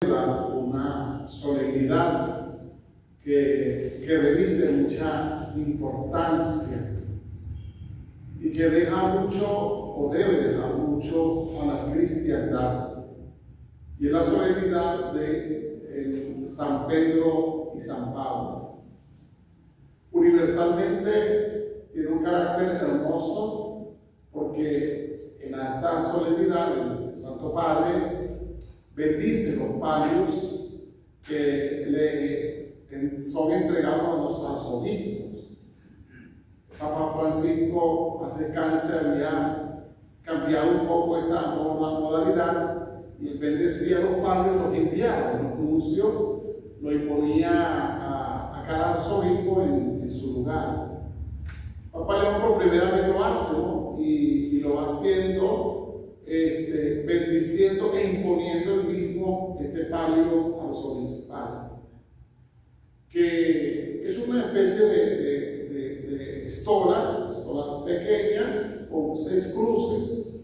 una solemnidad que reviste mucha importancia y que deja mucho o debe dejar mucho a la cristiandad, y es la solemnidad de San Pedro y San Pablo. Universalmente tiene un carácter hermoso porque en esta solemnidad el Santo Padre bendice los palios que le son entregados a los arzobispos. Papa Francisco, más descanse, había cambiado un poco esta modalidad y él bendecía los palios, los enviaba, los nuncios, lo imponía a cada arzobispo en su lugar. Papa León por primera vez lo hace, ¿no? Y lo va haciendo bendiciendo e imponiendo el mismo palio arzobispal, que es una especie de estola pequeña con 6 cruces,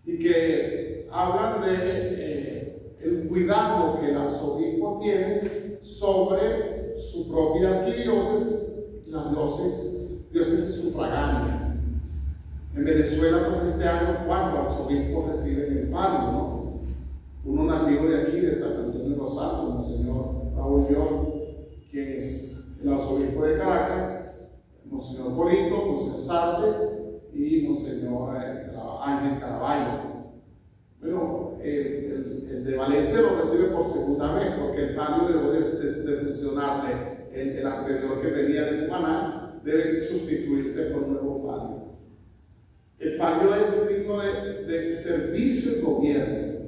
y que hablan de el cuidado que el arzobispo tiene sobre su propia arquidiócesis y las diócesis sufragáneas. En Venezuela, pues este año 4 arzobispos reciben el palio, ¿no? Uno nativo de aquí, de San Antonio de los Santos, Monseñor Raúl Llor, quien es el arzobispo de Caracas, Monseñor Polito, Monseñor Sarte y Monseñor Ángel Caraballo. Bueno, el de Valencia lo recibe por segunda vez, porque el palio dejó de funcionarle el anterior que tenía de Cumaná, debe sustituirse por un nuevo palio. El palio es signo de servicio y gobierno,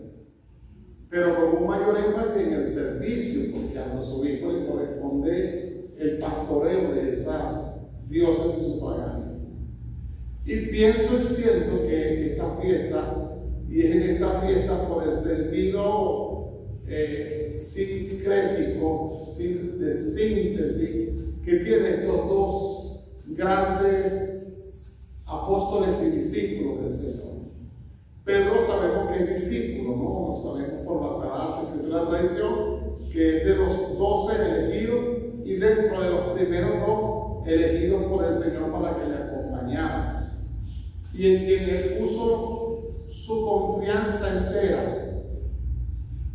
pero con un mayor énfasis en el servicio, porque a los obispos les corresponde el pastoreo de esas diócesis sufragáneas. Y pienso y siento que esta fiesta, y es en esta fiesta por el sentido sincrético, de síntesis, que tiene estos dos grandes apóstoles y discípulos del Señor. Pedro sabemos que es discípulo, ¿no? Lo sabemos por la Sagrada Escritura, la tradición, que es de los 12 elegidos y dentro de los primeros 2 elegidos por el Señor para que le acompañaran, y en quien él puso su confianza entera.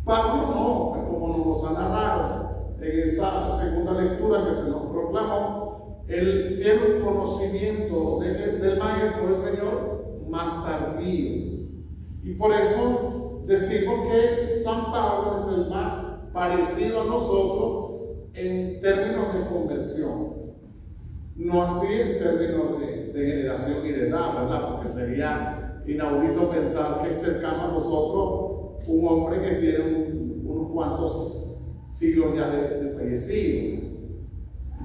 Pablo no, como nos ha narrado en esa segunda lectura que se nos proclamó, él tiene un conocimiento del Maestro, del Señor, más tardío. Y por eso decimos que San Pablo es el más parecido a nosotros en términos de conversión. No así en términos de generación y de edad, ¿verdad? Porque sería inaudito pensar que es cercano a nosotros un hombre que tiene unos cuantos siglos ya de fallecido,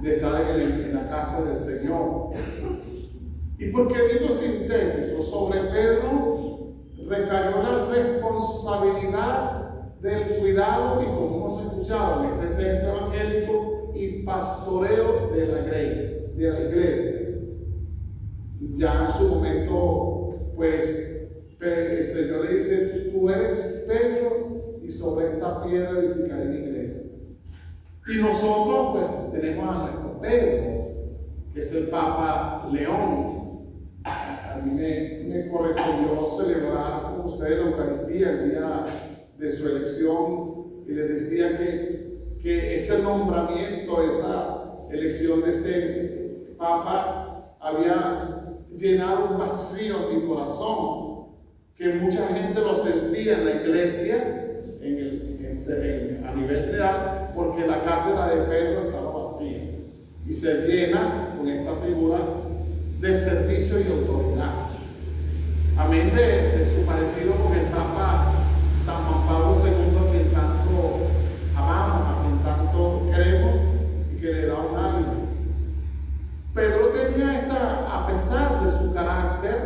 de estar en la casa del Señor. ¿Y por qué digo sintético? Sobre Pedro recayó la responsabilidad del cuidado, y como hemos escuchado en este texto evangélico, y pastoreo de la iglesia. Ya en su momento, pues, el Señor le dice: tú eres Pedro, y sobre esta piedra edificaré mi iglesia. Y nosotros, pues, tenemos a nuestro Pedro, que es el Papa León. A mí me correspondió celebrar con ustedes la Eucaristía el día de su elección, y les decía que ese nombramiento, esa elección de este Papa había llenado un vacío en mi corazón, que mucha gente lo sentía en la iglesia, a nivel general, porque la cátedra de Pedro estaba vacía y se llena con esta figura de servicio y autoridad. Amén de su parecido con el Papa San Juan Pablo II, a quien tanto amamos, a quien tanto queremos y que le da un ánimo. Pedro tenía a pesar de su carácter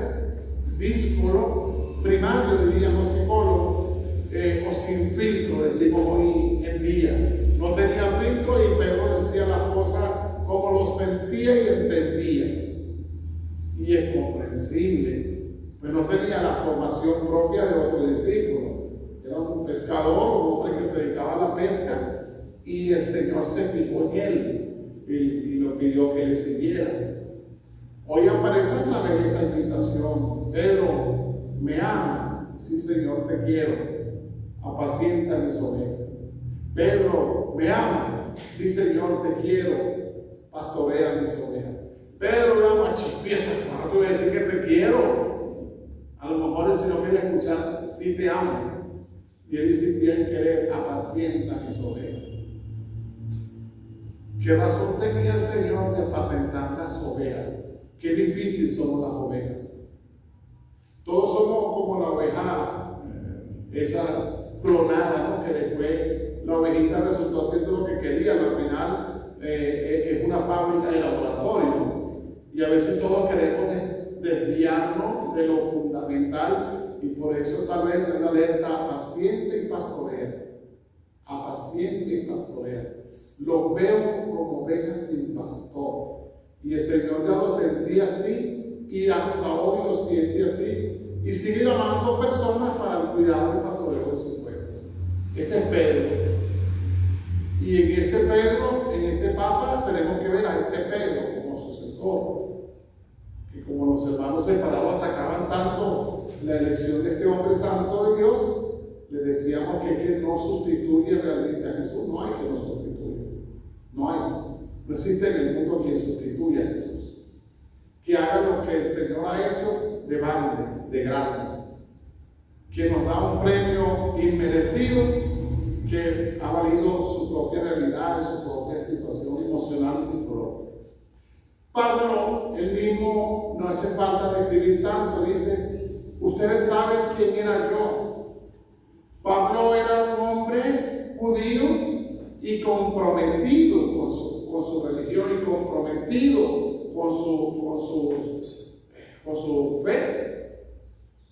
díscolo, primario, dirían los psicólogos, o sin filtro, decimos hoy en día. No tenía filtro, y Pedro decía las cosas como lo sentía y entendía. Y es comprensible, pues no tenía la formación propia de otro discípulo. Era un pescador, un hombre que se se dedicaba a la pesca y el Señor se fijó en él y lo pidió que le siguiera. Hoy aparece otra vez esa invitación: Pedro, ¿me ama? Sí, Señor, te quiero. Apacienta mis ovejas. Pedro, ¿me ama? Sí, Señor, te quiero. Pastorea mis ovejas. Pedro, me ama, chispieta. No te voy a decir que te quiero. A lo mejor el Señor quiere escuchar: sí te amo. Y él insistía en querer: apacienta mis ovejas. ¿Qué razón tenía el Señor de apacentar las ovejas? Qué difícil somos las ovejas. Todos somos como la oveja, esa clonada, ¿no? Que después la ovejita resultó haciendo lo que quería. Al final es una fábrica de laboratorio. Y a veces todos queremos desviarnos de lo fundamental. Y por eso tal vez es una alerta: apaciente y pastorea. Apaciente y pastorea. Los veo como ovejas sin pastor. Y el Señor ya lo sentía así, y hasta hoy lo siente así, y sigue llamando personas para el cuidado y pastoreo de su pueblo. Este es Pedro. Y en este Pedro, en este Papa, tenemos que ver a este Pedro como sucesor. Que como los hermanos separados atacaban tanto la elección de este hombre santo de Dios, le decíamos que no sustituye realmente a Jesús. No hay que lo sustituya. No hay. No existe en el mundo quien sustituya a Jesús. Que haga lo que el Señor ha hecho de grande, de grande. Que nos da un premio inmerecido, que ha valido su propia realidad y su propia situación emocional y psicológica. Pablo, él mismo, no hace falta describir tanto, dice: ustedes saben quién era yo. Pablo era un hombre judío y comprometido con su religión y comprometido con su fe.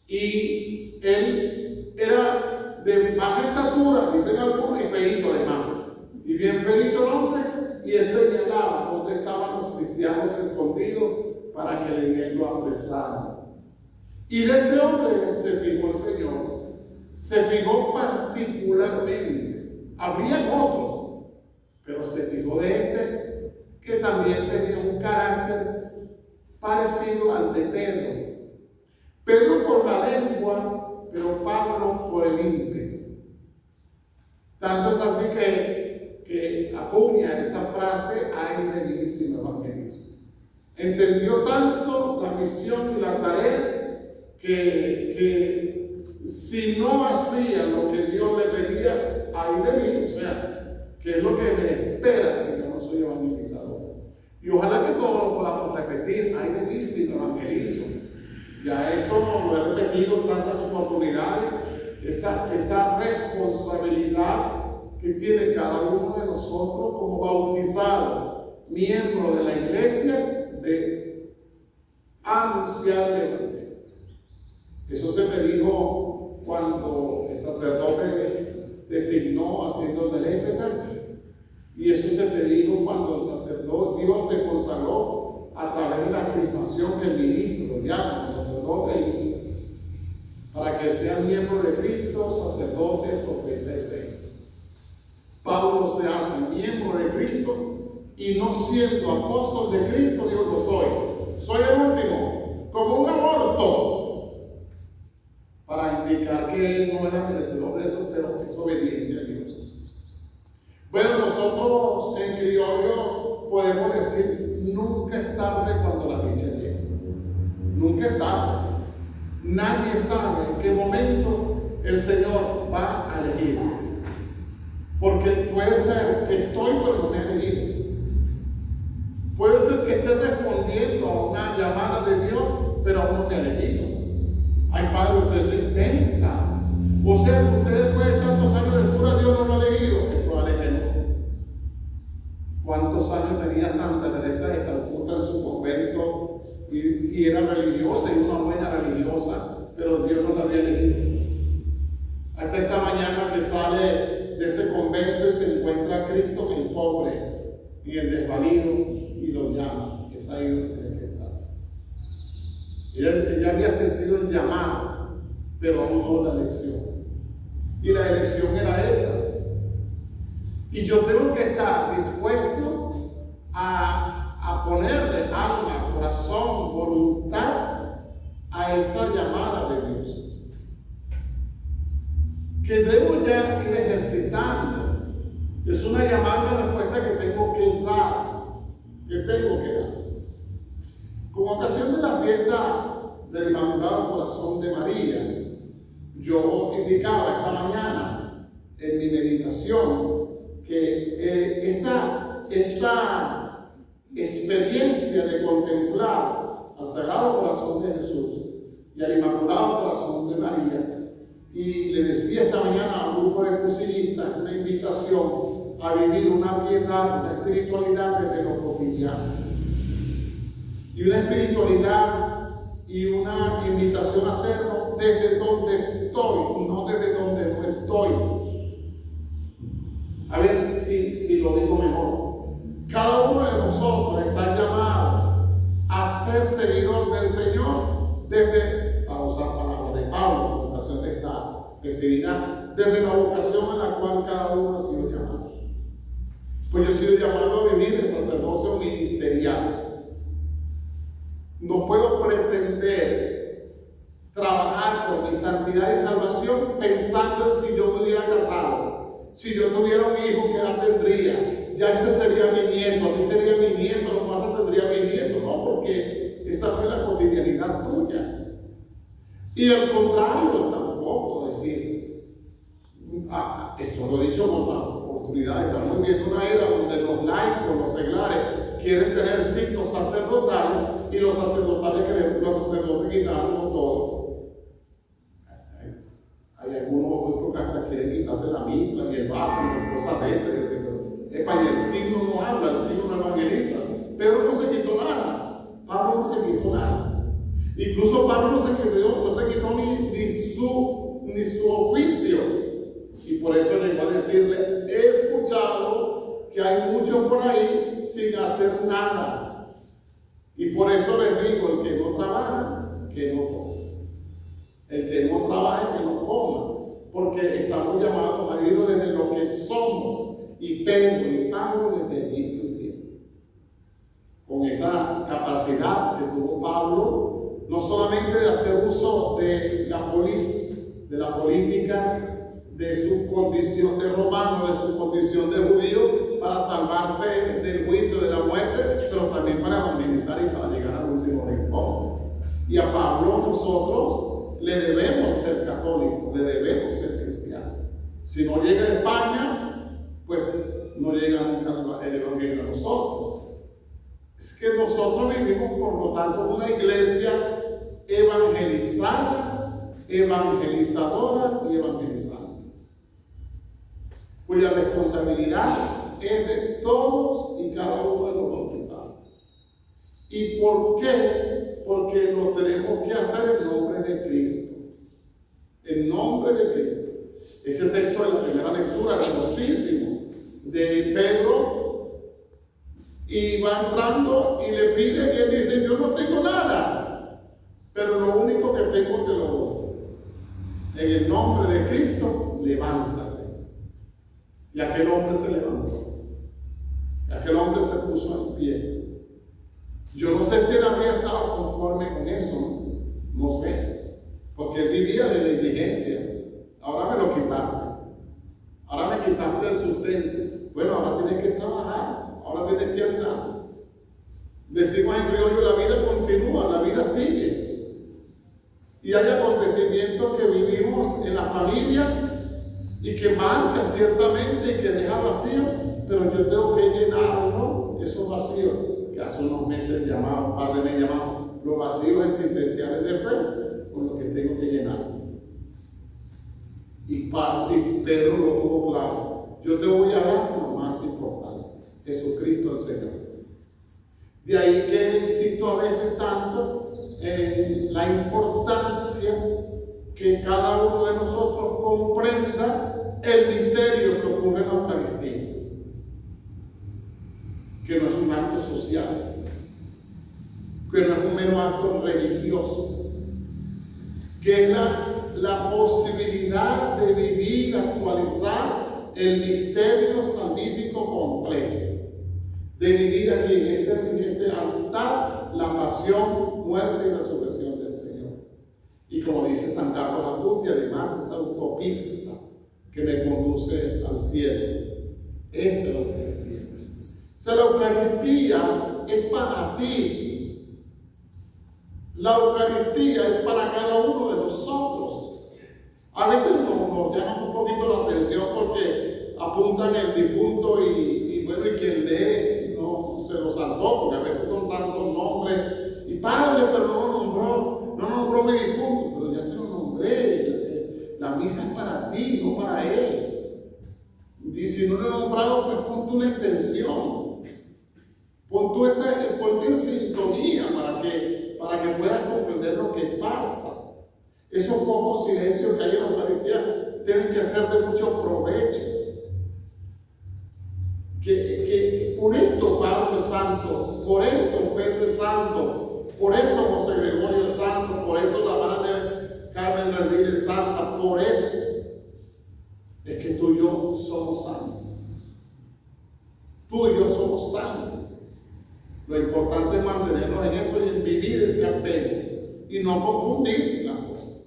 Y él era de baja estatura, dicen algunos, y feíto de mano. Y bien feíto el hombre, y él señalaba dónde estaban los cristianos escondidos para que lo apresaran. Y de ese hombre se fijó el Señor. Se fijó particularmente. Había otros, pero se fijó de este, que también tenía un carácter parecido al de Pedro. Pedro por la lengua, pero Pablo por el ímpetu. Tanto es así que acuña esa frase: ay de mí si no evangelismo. Entendió tanto la misión y la tarea que si no hacía lo que Dios le pedía, ay de mí, o sea, que es lo que me espera si yo no soy evangelizador. Y ojalá que todos lo podamos repetir: ay de mí si no evangelizo. Ya esto lo he repetido en tantas oportunidades, esa responsabilidad que tiene cada uno de nosotros como bautizado, miembro de la iglesia, de anunciar el evangelio. Eso se me dijo cuando el sacerdote designó haciendo el Éfeta, y eso se te dijo cuando el sacerdote, Dios te consagró a través de la crismación que el ministro, el diácono, el sacerdote hizo, para que sean miembro de Cristo, sacerdote, profeta y rey. Pablo se hace miembro de Cristo, y no siendo apóstol de Cristo, Dios lo soy. Soy el último, como un aborto, para indicar que él no era merecedor de eso, pero es obediente a Dios. Bueno, nosotros en criollo podemos decir: nunca es tarde cuando la dicha llega. Nunca es tarde. Nadie sabe en qué momento el Señor va a elegir. Porque puede ser que estoy, pero no me ha elegido. Puede ser que esté respondiendo a una llamada de Dios, pero aún no me ha elegido. Ay, Padre, usted se intenta. O sea, que usted después de tantos años de cura, Dios no lo ha elegido. Es probable que no. ¿Cuántos años tenía Santa Teresa de Calcuta en su convento? Y era religiosa, y una buena religiosa, pero Dios no la había elegido. Hasta esa mañana que sale de ese convento y se encuentra a Cristo en el pobre y el desvalido, y lo llama. Es ahí donde tiene que estar. Ella había sentido el llamado, pero aún no la elección. Y la elección era esa: Y yo tengo que estar dispuesto a ponerle alma, corazón, voluntad a esa llamada de Dios. Que debo ya ir ejercitando. Es una llamada, una respuesta que tengo que dar. Con ocasión de la fiesta del Inmaculado Corazón de María, yo indicaba esta mañana en mi meditación que esta experiencia de contemplar al Sagrado Corazón de Jesús y al Inmaculado Corazón de María, y le decía esta mañana a un grupo de cursillistas una invitación a vivir una piedad, una espiritualidad desde lo cotidiano, y una espiritualidad y una invitación a hacerlo desde donde estoy, no desde donde no estoy. A ver si lo digo mejor. Cada uno de nosotros está llamado a ser seguidor del Señor desde, para usar palabras de Pablo, en ocasión de esta festividad, desde la vocación en la cual cada uno ha sido llamado. Pues yo he sido llamado a vivir el sacerdocio ministerial. No puedo pretender trabajar por mi santidad y salvación pensando en si yo me hubiera casado, si yo tuviera un hijo, ¿qué edad tendría? Ya este sería mi nieto, así sería mi nieto, lo más tendría mi nieto. No, porque esa no es la cotidianidad tuya. Y al contrario, tampoco decir, esto lo he dicho con la oportunidad, estamos viviendo una era donde los laicos, los seglares, quieren tener signos sacerdotales y los sacerdotales quitarlo todo. Hay algunos que hasta quieren quitarse la mitra y el báculo y cosas de estas. Es para el signo no habla, el signo no evangeliza. Pedro no se quitó nada. Pablo no se quitó nada. Incluso Pablo no se quitó ni su oficio. Y por eso le voy a decirle, he escuchado que hay muchos por ahí sin hacer nada. Y por eso les digo, el que no trabaja, que no come. El que no trabaja, que no coma. Porque estamos llamados a vivirlo desde lo que somos. Y Pedro y Pablo desde el inicio. Con esa capacidad que tuvo Pablo, no solamente de hacer uso de la política, de su condición de romano, de su condición de judío, para salvarse del juicio de la muerte, pero también para evangelizar y para llegar al último rincón. Y a Pablo nosotros le debemos ser católicos, le debemos ser cristianos. Si no llega a España, pues no llega nunca el evangelio a nosotros. Es que nosotros vivimos, por lo tanto, una iglesia evangelizada, evangelizadora y evangelizante, cuya responsabilidad es de todos y cada uno de los bautizados. ¿Y por qué? Porque lo tenemos que hacer en nombre de Cristo. En nombre de Cristo. Ese texto de la primera lectura, hermosísimo, de Pedro, y va entrando y le pide, y él dice, yo no tengo nada, pero lo único que tengo te lo doy. En el nombre de Cristo, levántate. Y aquel hombre se levantó. Y aquel hombre se puso en pie. Yo no sé si él habría estado conforme con eso, no sé, porque él vivía de negligencia. Ahora me lo quitaste. Ahora me quitaste el sustento. Bueno, ahora tienes que trabajar. Ahora tienes que andar. Decimos en criollo, la vida continúa, la vida sigue. Y hay acontecimientos que vivimos en la familia y que marca ciertamente y que deja vacío, pero yo tengo que llenar, ¿no?, esos vacíos que hace unos meses llamaban, padre me llamaban, los vacíos existenciales de fe, con lo que tengo que llenar. Y Pedro lo tuvo claro. Yo te voy a dar lo más importante, Jesucristo el Señor. De ahí que insisto a veces tanto en la importancia que cada uno de nosotros comprenda el misterio que ocurre en la Eucaristía, que no es un acto social, que no es un mero acto religioso, que es la posibilidad de vivir, actualizar el misterio salvífico completo de vivir aquí en este altar, la pasión, muerte y resurrección del Señor. Y como dice San Carlos Acuti, además esa autopista que me conduce al cielo. Esta es la Eucaristía. O sea, la Eucaristía es para ti. La Eucaristía es para cada uno de nosotros. A veces nos llaman un poquito la atención porque apuntan el difunto y bueno, y quien lee no se lo saltó, porque a veces son tantos nombres. Y padre, pero no nombró mi difunto, pero ya te lo nombré. La misa es para ti, no para él. Y si no lo he nombrado, pues pon tú la intención. Ponte en sintonía para que puedas comprender lo que pasa. Esos pocos silencios que hay en la Eucaristía tienen que ser de mucho provecho. Que por esto Pablo es santo, por esto Pedro es santo, por eso José Gregorio es santo, por eso la madre Carmen Rendil es santa, por eso es que tú y yo somos santos. Tú y yo somos santos. Lo importante es mantenernos en eso y en vivir ese apego y no confundir las cosas.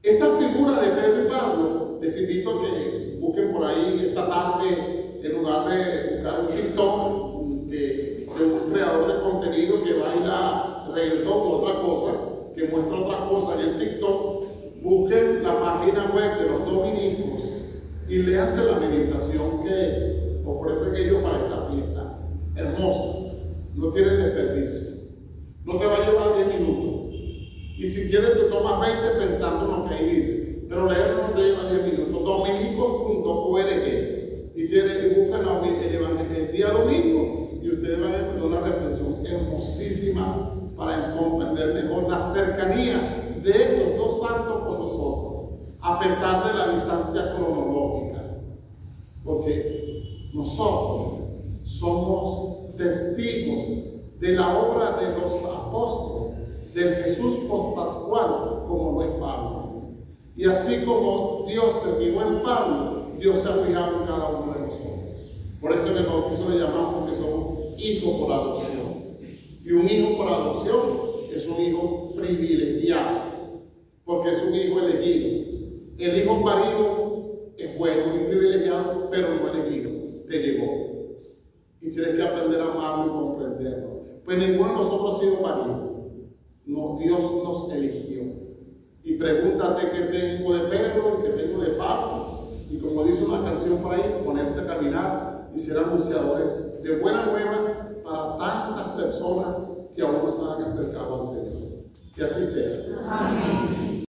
Esta figura de Pedro y Pablo, les invito a que busquen por ahí esta tarde, en lugar de buscar un TikTok de un creador de contenido que baila reggaetón u otra cosa, que muestra otras cosas en el TikTok, busquen la página web de los dominicos y léanse la meditación que ofrecen ellos para esta fiesta. Hermosa, no tiene desperdicio. No te va a llevar 10 minutos. Y si quieres, tú tomas 20 pensando en lo que ahí dice. Pero leer no te lleva 10 minutos. Dominicos.org. Y buscan el día domingo y ustedes van a encontrar una reflexión hermosísima para comprender mejor la cercanía de estos dos santos con nosotros, a pesar de la distancia cronológica. Porque nosotros somos testigos de la obra de los apóstoles, del Jesús pospascual, como lo es Pablo. Y así como Dios se fijó en Pablo, Dios se ha fijado en cada uno de nosotros. Por eso en el bautizo le llamamos que somos hijos por adopción. Y un hijo por adopción es un hijo privilegiado, porque es un hijo elegido. El hijo parido es bueno y privilegiado, pero no elegido. Te llegó. Y tienes que aprender a amarlo y comprenderlo. Pues ninguno de nosotros ha sido parido. No, Dios nos eligió. Y pregúntate qué tengo de Pedro y qué tengo de Pablo. Y como dice una canción por ahí, ponerse a caminar y ser anunciadores de buena nueva para tantas personas que aún no se han acercado al Señor. Que así sea. Amén.